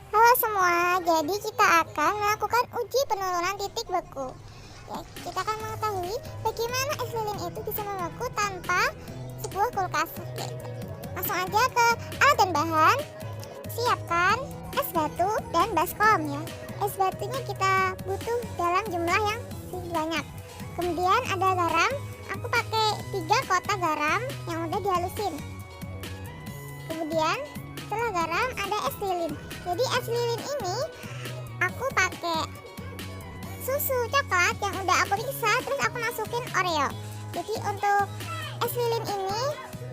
Halo semua, jadi kita akan melakukan uji penurunan titik beku. Ya, kita akan mengetahui bagaimana es lilin itu bisa membeku tanpa sebuah kulkas. Oke, langsung aja ke alat dan bahan. Siapkan es batu dan baskom ya. Es batunya kita butuh dalam jumlah yang banyak. Kemudian ada garam, aku pakai 3 kotak garam yang udah dihalusin. Kemudian setelah garam ada es lilin. Jadi es lilin ini aku pakai susu coklat yang udah aku riksa, terus aku masukin Oreo. Jadi untuk es lilin ini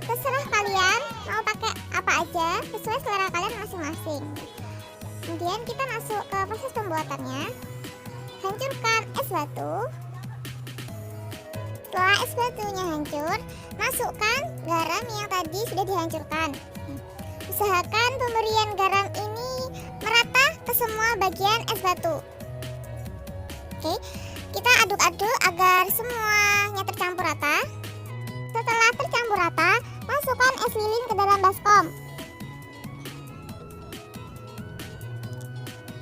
terserah kalian mau pakai apa aja sesuai selera kalian masing-masing. Kemudian kita masuk ke proses pembuatannya. Hancurkan es batu. Setelah es batunya hancur, masukkan garam yang tadi sudah dihancurkan. Usahakan pemberian garam ini merata ke semua bagian es batu. Oke, kita aduk-aduk agar semuanya tercampur rata. Setelah tercampur rata, masukkan es lilin ke dalam baskom.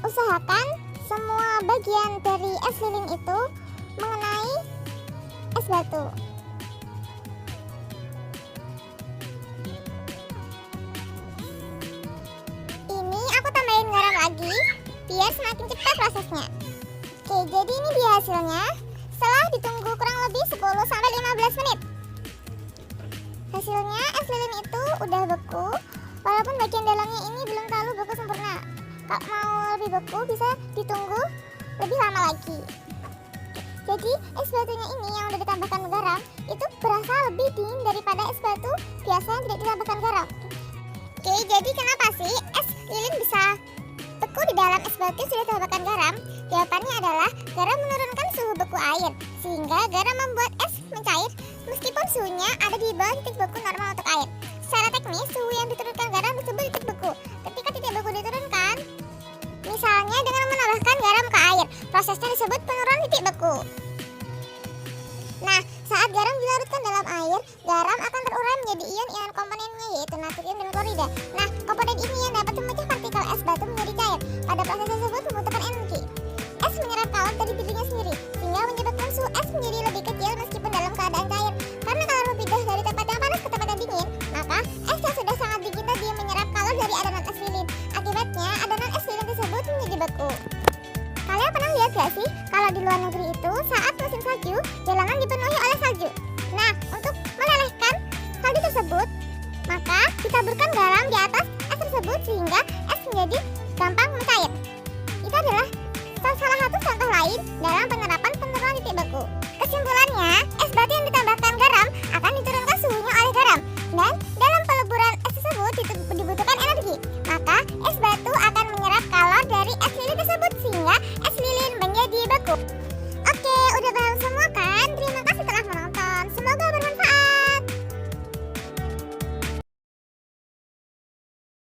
Usahakan semua bagian dari es lilin itu mengenai es batu. Lagi biar semakin cepat prosesnya. Oke, jadi ini dia hasilnya. Setelah ditunggu kurang lebih 10-15 menit. Hasilnya es lilin itu udah beku, walaupun bagian dalamnya ini belum terlalu beku sempurna. Kalau mau lebih beku bisa ditunggu lebih lama lagi. Jadi es batunya ini yang udah ditambahkan garam itu berasa lebih dingin daripada es batu biasa yang tidak ditambahkan garam. Oke, jadi kenapa sih es lilin bisa beku di dalam es batu sudah ditambahkan garam? Jawabannya adalah garam menurunkan suhu beku air, sehingga garam membuat es mencair meskipun suhunya ada di bawah titik beku normal untuk air. Secara teknis, suhu yang diturunkan garam disebut titik beku. Ketika titik beku diturunkan, misalnya dengan menambahkan garam ke air, prosesnya disebut penurunan titik beku. Nah, saat garam dilarutkan dalam air, garam akan terurai menjadi ion-ion komponennya, yaitu natrium dan klorida. Nah, komponen ini yang dapat memecah partikel es batu menjadi cair. Pada proses tersebut membutuhkan energi. Es menyerap kalor dari dirinya sendiri, sehingga menyebabkan suhu es menjadi lebih kecil meskipun dalam keadaan cair. Karena kalor berpindah dari tempat yang panas ke tempat yang dingin, maka es yang sudah sangat dingin tadi menyerap kalor dari adonan es lilin. Akibatnya, adonan es lilin tersebut menjadi beku. Kalian pernah lihat gak sih kalau di luar negeri itu saat musim salju, jalanan dipenuhi oleh salju. Nah, untuk melelehkan salju tersebut, maka ditaburkan garam di atas es tersebut sehingga es menjadi gampang mencair. Itu adalah salah satu contoh lain dalam penerapan penurunan titik beku. Kesimpulannya, es batu yang